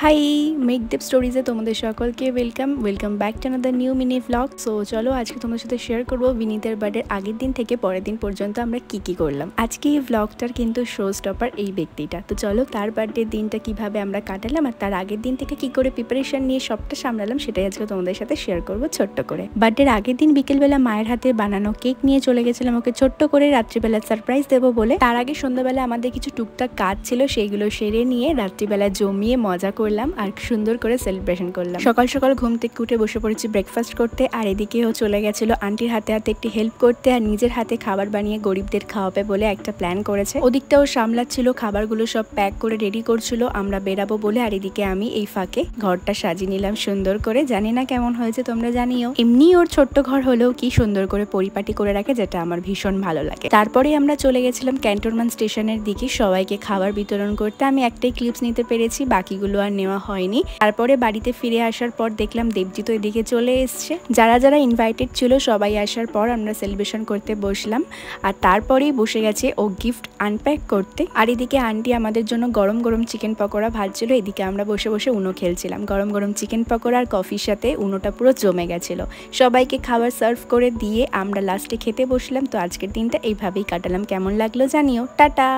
High, মেকদেপ স্টোরিজে তোমাদের সকলকে welcome back to another new mini vlog. So চলো আজকে তোমাদের সাথে শেয়ার করবো বিনীতের বার্থডের আগের দিন থেকে পরের দিন পর্যন্ত আমরা কি করলাম। আজকে এই ভ্লগটার কিন্তু শো স্টপার এই ব্যক্তিটা। তো চলো তার বার্থডের দিনটা কিভাবে আমরা কাটালাম আর তার আগের দিন থেকে কি করে প্রিপারেশন নিয়ে সবটা সামলালাম সেটাই আজকে তোমাদের সাথে শেয়ার করবো ছোট্ট করে। বার্থডের আগের দিন বিকেলবেলা মায়ের হাতে বানানো কেক নিয়ে চলে গেছিলাম ওকে ছোট্ট করে রাত্রিবেলা সারপ্রাইজ দেবো বলে। তার আগে সন্ধ্যাবেলা আমাদের কিছু টুকটাক কাজ ছিল, সেইগুলো সেরে নিয়ে রাত্রিবেলা জমিয়ে মজা করলাম আর সুন্দর করে সেলিব্রেশন করলাম। সকাল সকাল ঘুম থেকে উঠে বসে পড়েছি ব্রেকফাস্ট করতে, আর এদিকেও চলে গেছিল আন্টির হাতে হাতে একটি হেল্প করতে আর নিজের হাতে খাবার বানিয়ে গরিবদের খাওয়াবে বলে একটা প্ল্যান করেছে। ওদিকটাও সামলাচ্ছিল, খাবারগুলো সব প্যাক করে রেডি করছিল আমরা বেরাবো বলে। আর এদিকে আমি এই ফাঁকে ঘরটা সাজিয়ে নিলাম সুন্দর করে। জানি না কেমন হয়েছে তোমরা জানিও। এমনি ওর ছোট্ট ঘর হলেও কি সুন্দর করে পরিপাটি করে রাখে, যেটা আমার ভীষণ ভালো লাগে। তারপরে আমরা চলে গেছিলাম ক্যান্টনমেন্ট স্টেশনের দিকে সবাইকে খাবার বিতরণ করতে। আমি একটাই ক্লিপস নিতে পেরেছি, বাকিগুলো আর নেওয়া হয়নি। তারপরে বাড়িতে ফিরে আসার পর দেখলাম দেবজিৎ এদিকে চলে এসছে। যারা যারা ইনভাইটেড ছিল সবাই আসার পর আমরা সেলিব্রেশন করতে বসলাম, আর তারপরেই বসে গেছে ও গিফট আনপ্যাক করতে। আর এদিকে আন্টি আমাদের জন্য গরম গরম চিকেন পকোড়া ভাজছিল, এদিকে আমরা বসে বসে উনো খেলছিলাম। গরম গরম চিকেন পকোড়া আর কফির সাথে উনোটা পুরো জমে গেছিল। সবাইকে খাবার সার্ভ করে দিয়ে আমরা লাস্টে খেতে বসলাম। তো আজকের দিনটা এইভাবেই কাটালাম। কেমন লাগলো জানিও। টাটা।